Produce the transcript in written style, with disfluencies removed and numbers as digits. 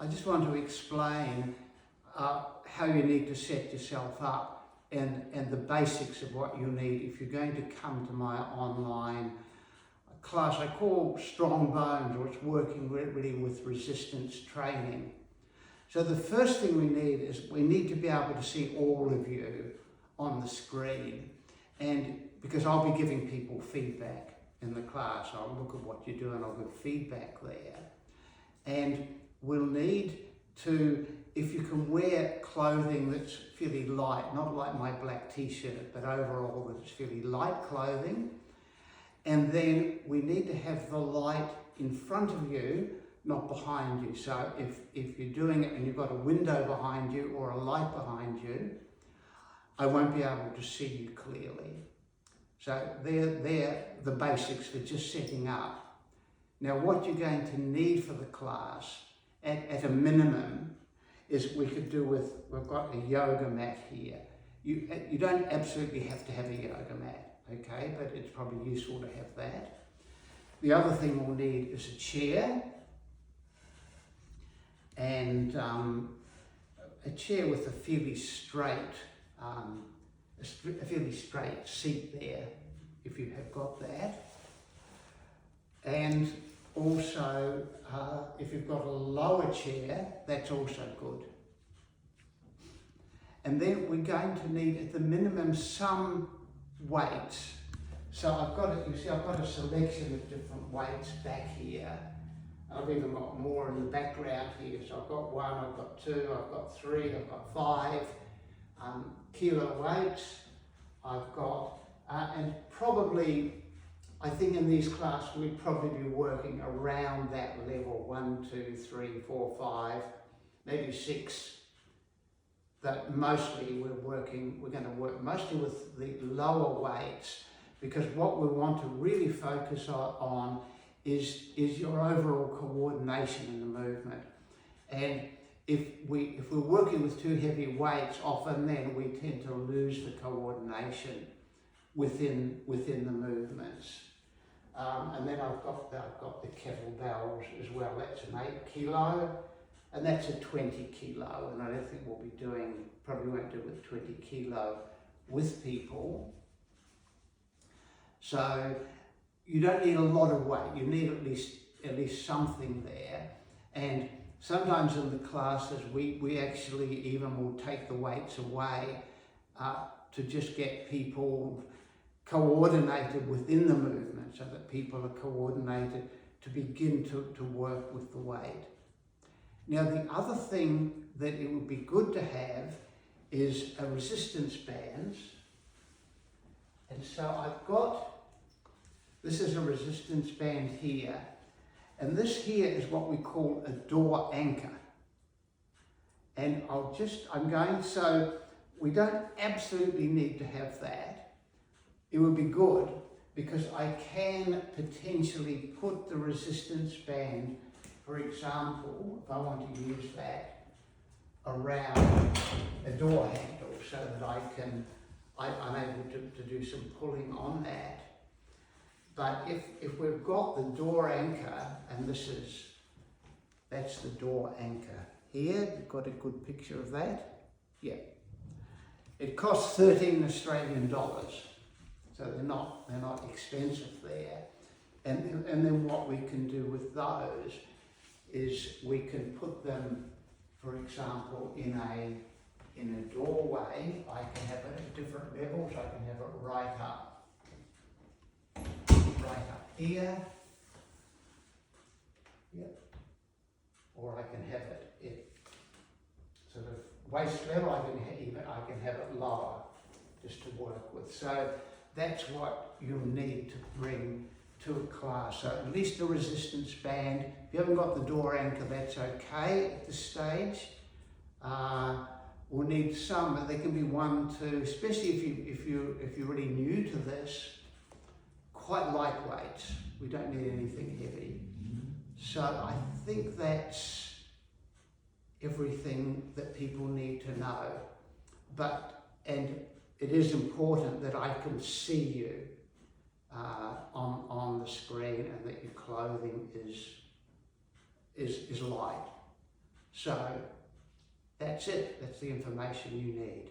I just want to explain how you need to set yourself up and the basics of what you need if you're going to come to my online class I call Strong Bones, or it's working really with resistance training. So the first thing we need is we need to be able to see all of you on the screen, and because I'll be giving people feedback in the class, I'll look at what you do and I'll give feedback there. And we'll need to, if you can wear clothing that's fairly light, not like my black t-shirt, but overall that's fairly light clothing. And then we need to have the light in front of you, not behind you. So if you're doing it and you've got a window behind you or a light behind you, I won't be able to see you clearly. So they're the basics for just setting up. Now what you're going to need for the class, at a minimum, is we could do with, we've got a yoga mat here. You don't absolutely have to have a yoga mat, okay, but it's probably useful to have that. The other thing we'll need is a chair, and a chair with a fairly straight seat there, if you have got that. And also, if you've got a lower chair, that's also good. And then we're going to need, at the minimum, some weights. So I've got you see, I've got a selection of different weights back here. I've even got more in the background here. So I've got 1, I've got 2, I've got 3, I've got 5 kilo weights. I've got, and probably, I think in these classes we'd probably be working around that level, 1, 2, 3, 4, 5, maybe 6. But mostly we're going to work mostly with the lower weights, because what we want to really focus on is your overall coordination in the movement. And if we're working with too heavy weights, often then we tend to lose the coordination within the movements. And then I've got the kettlebells as well. That's an 8 kilo, and that's a 20 kilo. And I don't think we'll be doing, probably won't do with 20 kilo with people. So you don't need a lot of weight. You need at least something there. And sometimes in the classes, we actually even will take the weights away to just get people coordinated within the movement, so that people are coordinated to begin to work with the weight. Now the other thing that it would be good to have is a resistance band. And so I've got, this is a resistance band here, and this here is what we call a door anchor. And so we don't absolutely need to have that. It would be good, because I can potentially put the resistance band, for example, if I want to use that, around a door handle, so that I'm able to do some pulling on that. But if we've got the door anchor, and that's the door anchor here, you've got a good picture of that? Yeah. It costs 13 Australian dollars. So they're not expensive there. And then what we can do with those is we can put them, for example, in a doorway. I can have it at different levels. I can have it right up here. Yep. Or I can have it at sort of waist level. I can have it lower, just to work with. So that's what you'll need to bring to a class. So at least the resistance band. If you haven't got the door anchor, that's okay at this stage. We'll need some, but they can be 1, 2, especially if you're really new to this, quite lightweight. We don't need anything heavy. So I think that's everything that people need to know. And it is important that I can see you on the screen, and that your clothing is light. So that's it, that's the information you need.